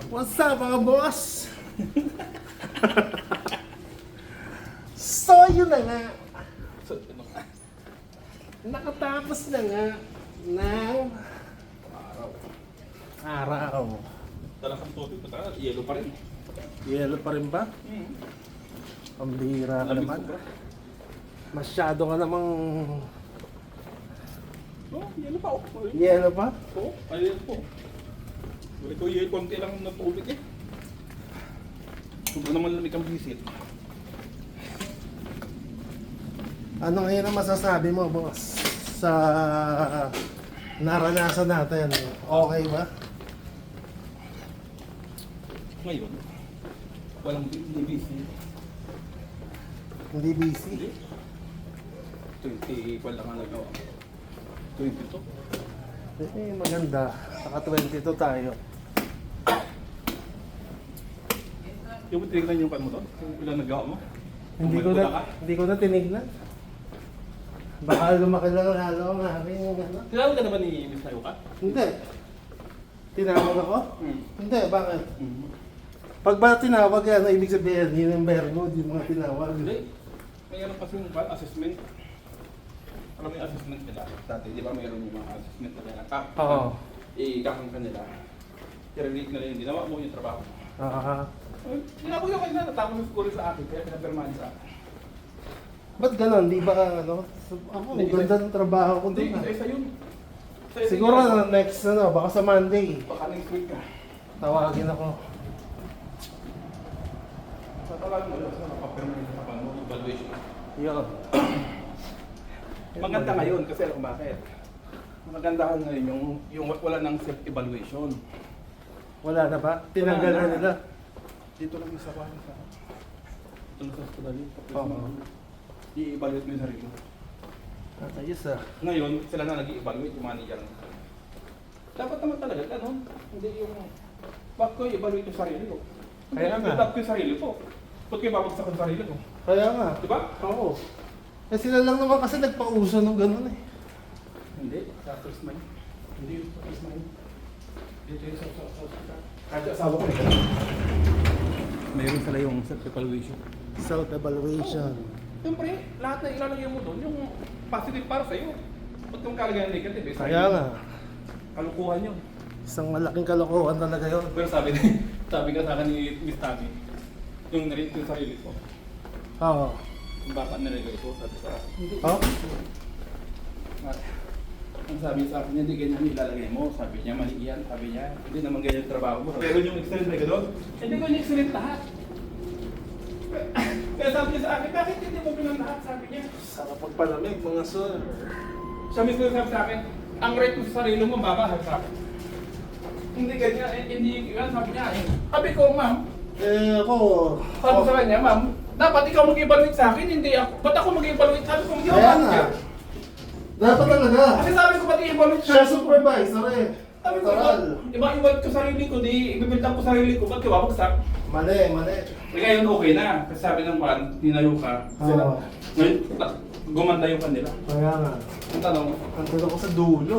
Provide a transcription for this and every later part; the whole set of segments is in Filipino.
What's up mga boss? So yun na nga. Nakatapos na nga ng araw. Talagang tubig, pata, yellow pa rin. Yelo pa rin ba? Ang bihira ka naman. Masyado ka namang Oh, yellow pa. Oh. yelo pa? Oh, ayun po. Wala ko yellow, konti lang na tubig eh. Sobrang naman lamig ang bisit. Ano ngayon ang masasabi mo, boss? Sa naranasan natin, okay ba? Ngayon, walang busy. Hindi busy? 20 pa lang ang nagawa. 22. Eh, maganda. Saka 22 tayo. Yung tinignan yung kan mo to? Yung ilang nagawa mo? Hindi ko na tinignan. Baka lumaki lang lalo ang aking ano. Tinawag ka naman ni Miss Nayuka? Hindi. Tinawag ako? Hmm. Hindi, bakit? Pag ba tinawag yan, ibig sabihin, yun ang verbo, di mga tinawag. Hindi. Mayroon kasi yung assessment. Alam mo yung assessment nila? Dati, di ba mayroon yung mga assessment na nila? Oo. Ikakang kanila. I-relate nila yung ginawa mo, yung trabaho mo. Ginawa ko yung kanila, natapos yung score sa akin, kaya pinapirmahan sa akin. Ba't ganon? Di ba ano? Ako, Hindi, ganda ng trabaho ko Hindi, dun. isa yun. Isa Siguro yun. next, ano, baka sa Monday, Baka next week ka. tawagin ako. Sa tawagan mo, sa napapirmahan sa kapan mo, evaluation. Yun. Maganda ngayon kasi alam ko bakit. Magandahan ngayon yung wala ng self-evaluation. Wala na ba? Tinanggal na nila. Dito lang yung sa kwan. Ito lang sa hospital yun. Oo. I-evaluate mo yung sarili mo. Ayos ah. Ngayon, sila na nag-i-evaluate yung manager. Dapat naman talaga, ganun. Hindi yung, bakit ko i-evaluate yung sarili ko? Kaya nga. Dapat ko yung sarili ko. Ba't kayo babagsak ang sarili ko? Kaya nga. Diba? Oo. Eh sila lang naman kasi nagpauso ng gano'n eh. Hindi. Sa first mind. Hindi yung sa first mind. Dito yung sa kahit yung asawa ko eh. Mayroon sila yung self-evaluation. Self-evaluation. Siyempre, lahat na ilalagay mo doon, yung positive para sa'yo. Ba't yung kalagayan negative eh? Kaya nga. Kalukuhan yun. Isang malaking kalokohan talaga yun. Pero sabi ka sa akin ni Miss Tabi, yung narito yung sarili ko, Oo. kung bakit nalagay ko, sabi sa akin, hindi. Oh? Ang sabi sa akin, hindi ganyan ilalagay mo. Sabi niya, mali yan. Sabi niya, hindi naman ganyan yung trabaho mo. Pero yung excellent na gano'n, hindi ko yung excellent lahat. Kaya sabi niya sa akin, bakit hindi mo bilang lahat? Sabi niya. Sarap pagpalamig mga sir. Siya mismo yung sabi sa akin, ang rate mo sa sarili mo, baba sa akin. Hindi ganyan, hindi ganyan, sabi niya. Sabi ko, ma'am, Eh ako. sabi sa kanya, ma'am, dapat ikaw mag-evaluate sa akin, hindi ako. Ba't ako mag-evaluate? Sabi ko, hindi ako Kaya nga. manager. Dapat talaga. Kasi sabi ko, ba't i-evaluate Siya supervisor eh. Sabi ko, Total. iba-evaluate ko sarili ko, di i-build up ko sarili ko, ba't ka babagsak? Mali, mali. Eh ngayon okay na, kasi sabi ng Juan, tinayo ka. Oo. Ngayon, gumanda yung kanila. Kaya nga. Ang tanong, Andun ako sa dulo.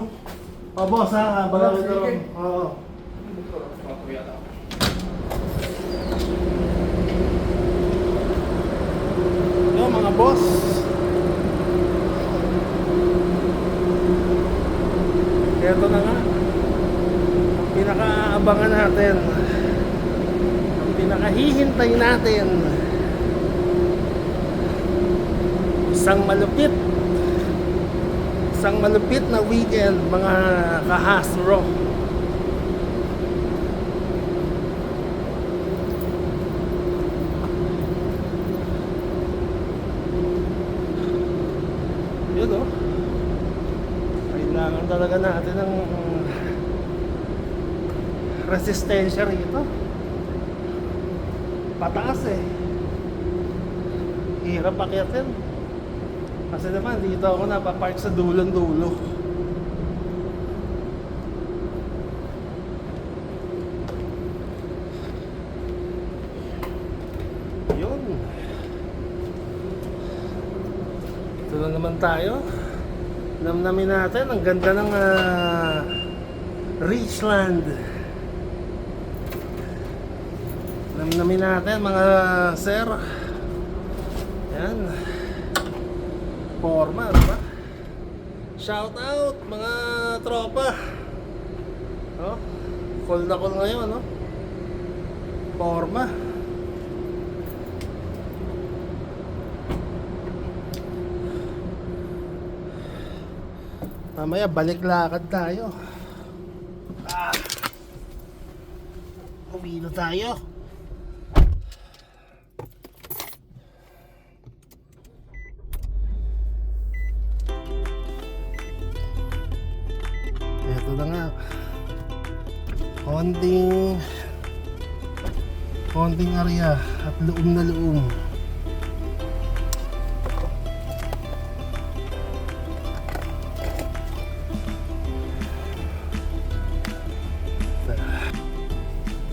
O boss ha, balawin Sige. lang. Oo. Yo mga boss. Ito na nga. Ang pinakaabangan natin. Ang pinakahihintay natin. Isang malupit na weekend mga kahasro. Yun oh. Kailangan talaga natin ng resistensya rito. Pataas eh. Hirap akyatin. Kasi naman dito ako napapark sa dulong-dulo. Yun. Ito na naman tayo. Namnamin natin. Ang ganda ng Richland. Namnamin natin mga sir. Yan. Forma, diba? Shout out mga tropa. Oh, call na call ngayon, no? Forma. Mamaya balik lakad tayo. Uwi na tayo. Ito na nga. Konting area at luum na luum.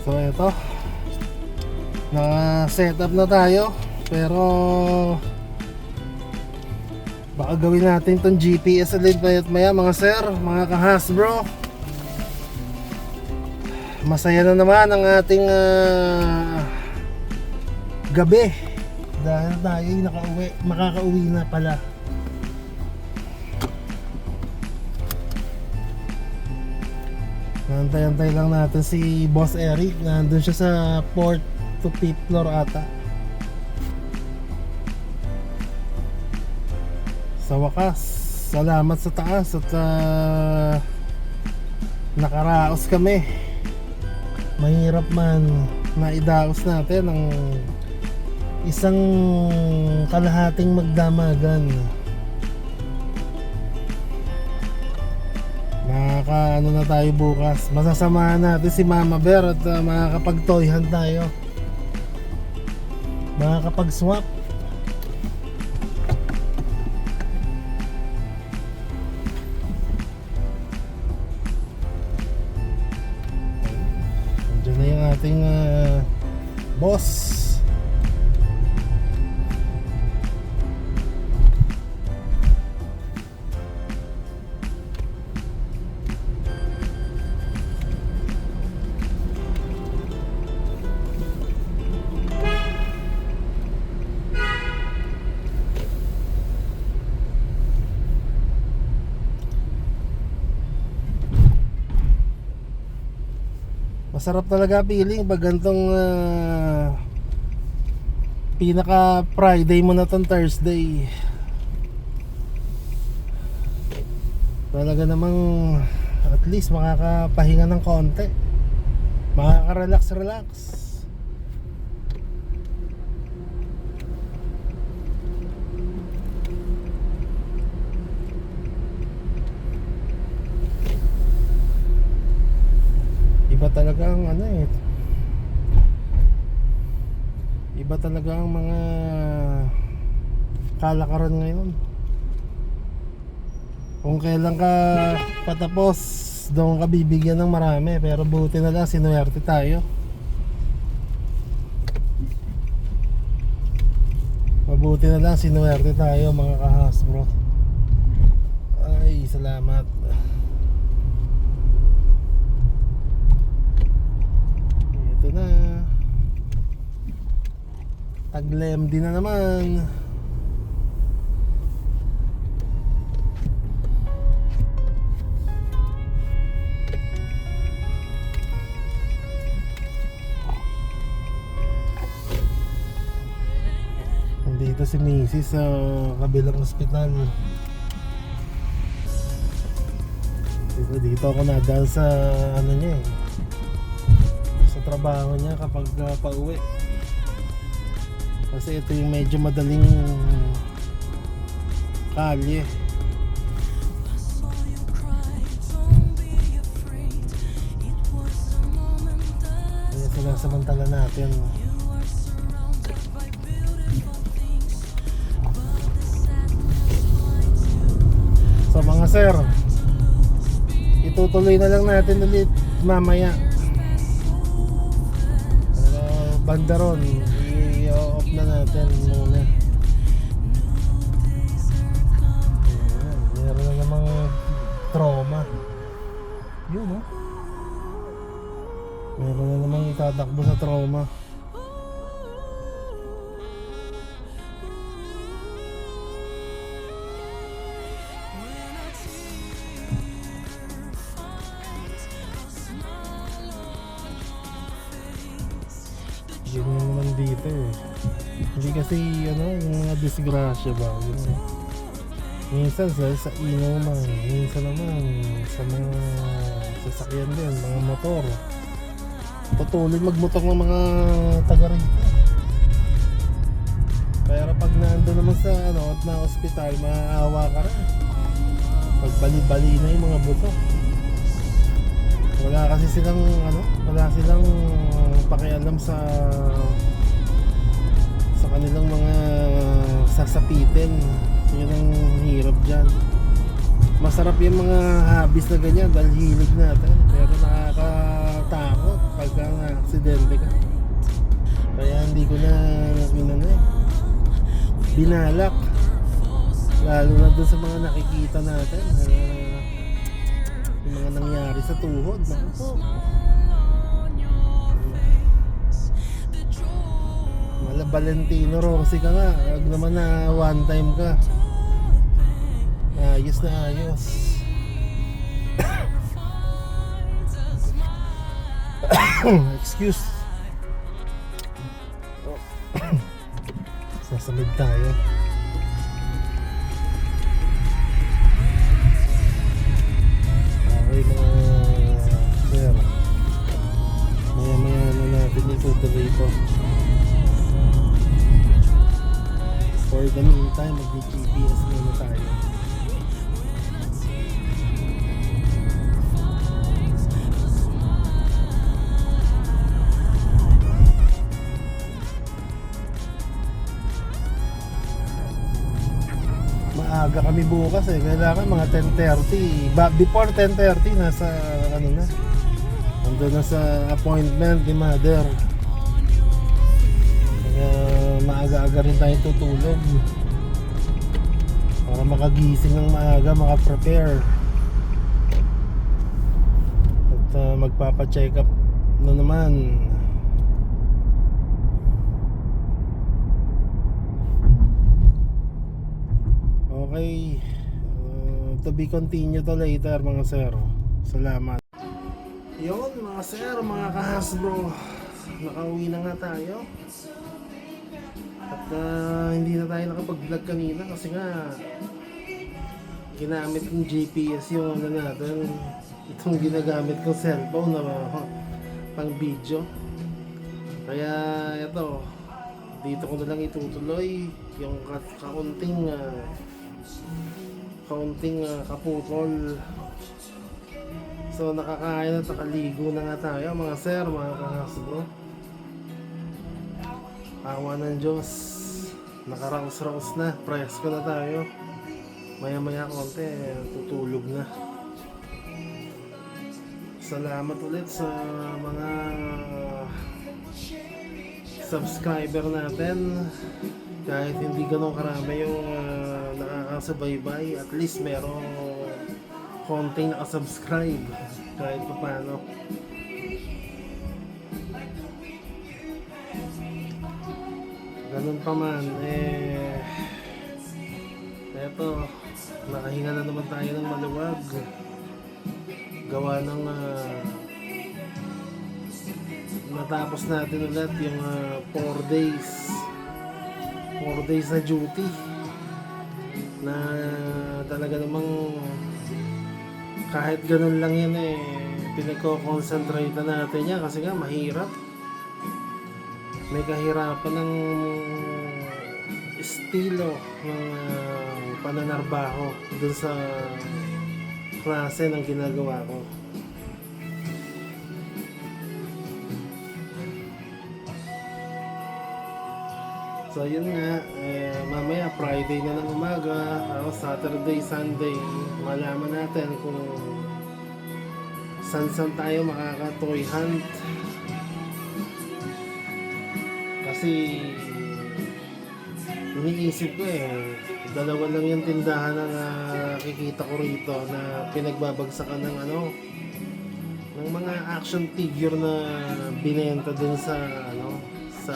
So ito, naka-setup na tayo, pero baka gawin natin tong GPS ulit maya mga sir, mga ka-Hasbro. Masaya na naman ang ating gabi dahil tayo makakauwi na pala. Antay-antay lang natin si Boss Eric. Nandun siya sa 4th to 5th floor ata. Sa wakas, salamat sa taas at nakaraos kami. Mahirap man na idaos natin ang isang kalahating magdamagan. Ano na tayo bukas. Masasamahan natin si Mama Bear at makakapag-toyhan tayo. Makakapag-swap. Andiyan na yung ating boss. Masarap talaga feeling pag gantong pinaka Friday mo na tong Thursday. Talaga namang at least makakapahinga ng konti, makaka-relax. Iba talaga ang iba talaga ang mga kalakaran ngayon. Kung kailan ka patapos, doon ka bibigyan ng marami. Pero buti na lang sinuwerte tayo. Mabuti na lang sinuwerte tayo mga ka-Hasbro. Ay, salamat. Ito na. Taglem din na naman. Dito si Mrs. sa kabilang ospital. Dito ako nadal sa niya sa trabaho niya kapag pauwi. Kasi ito yung medyo madaling kalye. Kaya sinasamantala natin. So mga sir, itutuloy na lang natin ulit mamaya. Pero banda ron, i-off na natin muna. Meron na namang trauma. Yun, no? Meron na namang itatakbo sa trauma. Ganyan naman dito eh. Hindi kasi ano, yung mga disgrasya ba, yun eh. Minsan sa inuman, minsan naman sa mga sasakyan din, mga motor. Patuloy magmotor ng mga taga rito. Pero pag nando naman sa ano, at na ospital, maaawa ka rin. Pag bali-bali na yung mga buto. Wala kasi silang ano, wala silang pakialam sa kanilang mga sasapitin. Yun ang hirap dyan. Masarap yung mga hobbies na ganyan dahil hilig natin. Pero nakakatakot pagka na-aksidente ka. Kaya hindi ko na binalak. Lalo na dun sa mga nakikita natin. Yung mga nangyari sa tuhod. Naku po. Mala Valentino Rossi ka nga. Huwag naman na one time ka. Ayos na ayos. Excuse. Sasamid tayo. Okay mga sir. Maya na natin itutuloy ito. For the meantime, mag-GPS muna tayo. Maaga kami bukas eh. Kailangan mga 10:30. Before 10:30 nasa ano na. Nandun na sa appointment ni mother. Kaya maaga-aga rin tayo tutulog. Para makagising ng maaga, makaprepare. At magpapa-check up na naman. Okay, to be continued to later mga sir. Salamat. Yun mga sir, mga kahasbro, nakauwi na nga tayo. At hindi na tayo nakapag-vlog kanina kasi nga ginamit ng GPS yung ano natin, itong ginagamit kong cellphone na pang video. Kaya ito, dito ko na lang itutuloy yung kaunting kaputol. So nakakain at nakaligo na nga tayo mga sir, mga kahasbro. Awa ng Diyos, nakaraos-raos na, presko na tayo. Maya-maya konti, tutulog na. Salamat ulit sa mga subscriber natin. Kahit hindi ganun karami yung nakakasubaybay, at least merong konting nakasubscribe kahit pa paano. Ganun pa man, eto, nakahinga na naman tayo ng maluwag. Gawa ng natapos natin ulit yung 4 days na duty na talaga namang kahit ganun lang yan pinagko-concentrate na natin yan kasi nga mahirap. May kahirapan ng estilo ng pananarbaho dun sa klase ng ginagawa ko. So yun nga, mamaya Friday na ng umaga, Saturday, Sunday, malaman natin kung saan tayo makaka-toy hunt. Kasi iniisip ko dalawa lang yung tindahan na nakikita ko rito na pinagbabagsakan ng ng mga action figure na binenta dun sa sa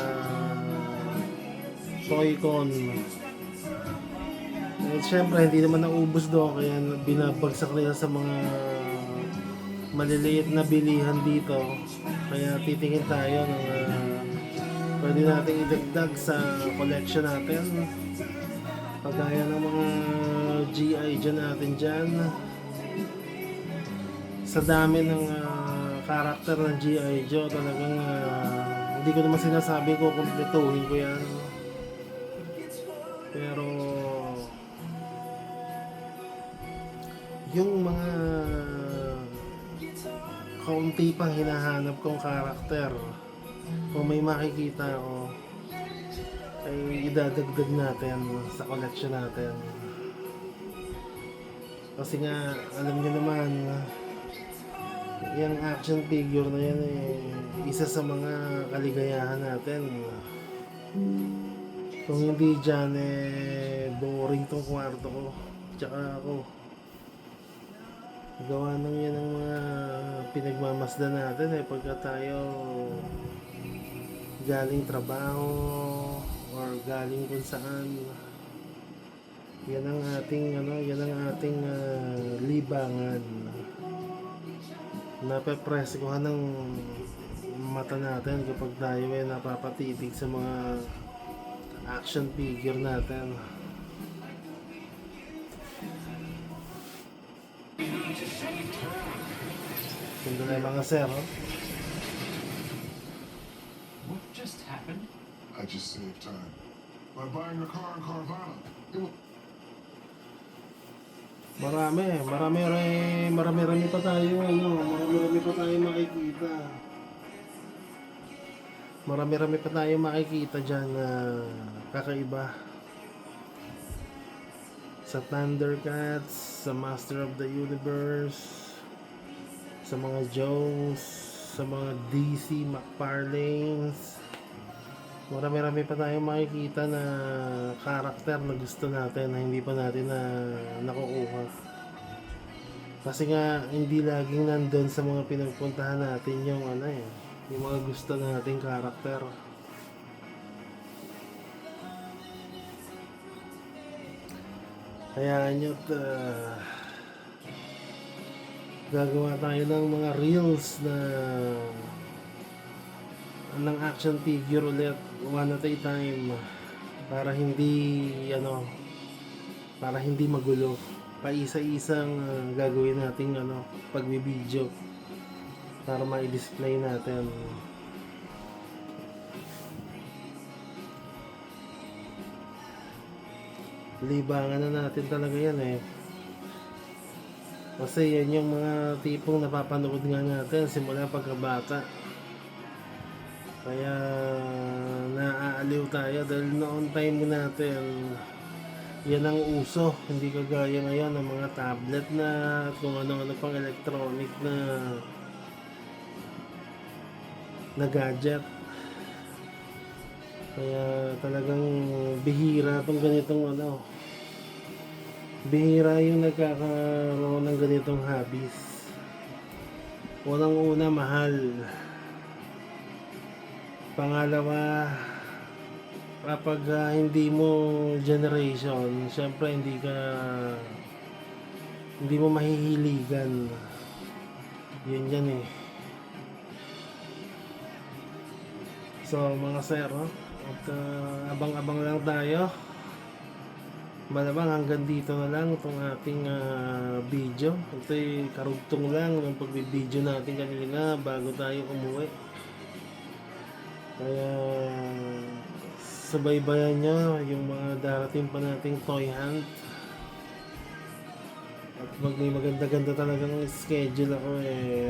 Toycon. At syempre hindi naman naubos doon, kaya binabagsak nila sa mga maliliit na bilihan dito. Kaya titingin tayo ng pwede nating idagdag sa collection natin. Pagaya ng mga GI dyan natin dyan. Sa dami ng karakter ng G.I. Joe, talagang hindi ko naman sinasabi ko kumpletuhin ko yan. Pero yung mga kaunti pang hinahanap kong karakter, kung may makikita ko, ay idadagdag natin sa collection natin. Kasi nga, alam niyo naman, yung action figure na yan isa sa mga kaligayahan natin. Kung hindi dyan boring tong kwarto ko tsaka ako. Gawa nang yan ang mga pinagmamasdan natin pagka tayo galing trabaho or galing kung saan. Yan ang ating libangan. Napepreskohan ng mata natin kapag tayo ay napapatitig sa mga action figure natin. Ganda na yung mga sir, oh. What just happened? I just saved time by buying a car in Carvana. It was Marami pa tayo makikita. Marami pa tayo makikita dyan na kakaiba. Sa Thundercats, sa Master of the Universe, sa mga Jones, sa mga DC McFarlanes. Marami pa tayong makikita na karakter na gusto natin na hindi pa natin na nakukuha. Kasi nga hindi laging nandun sa mga pinagpuntahan natin yung yung mga gusto nating karakter. Kaya nyo't gagawa tayo ng mga reels na ng action figure ulit, one at a time, para hindi magulo. Paisa-isang gagawin nating pagbibideo para ma-display natin. Libangan na natin talaga yan kasi yan yung mga tipong napapanood nga natin simula pagkabata. Kaya naaaliw tayo dahil noon time natin yan ang uso, hindi kagaya ngayon ng mga tablet na at kung ano-ano pang electronic na gadget. Kaya talagang bihira tong ganitong bihira yung nagkakaroon ng ganitong hobbies. Unang-una, mahal. Pangalawa, kapag hindi mo generation, syempre hindi mo mahihiligan. Yun yan So mga sir, at abang-abang lang tayo. Malamang hanggang dito na lang itong ating video. Ito'y karugtong lang ng pagbibideo natin kanina bago tayo umuwi. Kaya subaybayan nyo yung mga darating pa nating toy hunt. At pag may maganda-ganda talagang schedule ako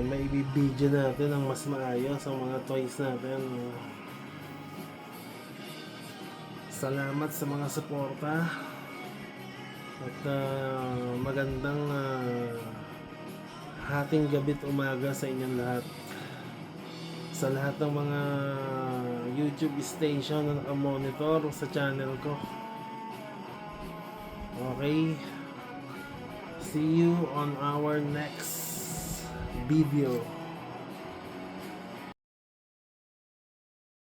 may ibibideo natin ang mas maayos ang mga toys natin. Salamat sa mga suporta at magandang hating gabi't umaga sa inyong lahat. Sa lahat ng mga YouTube station na nakamonitor sa channel ko. Okay, see you on our next video.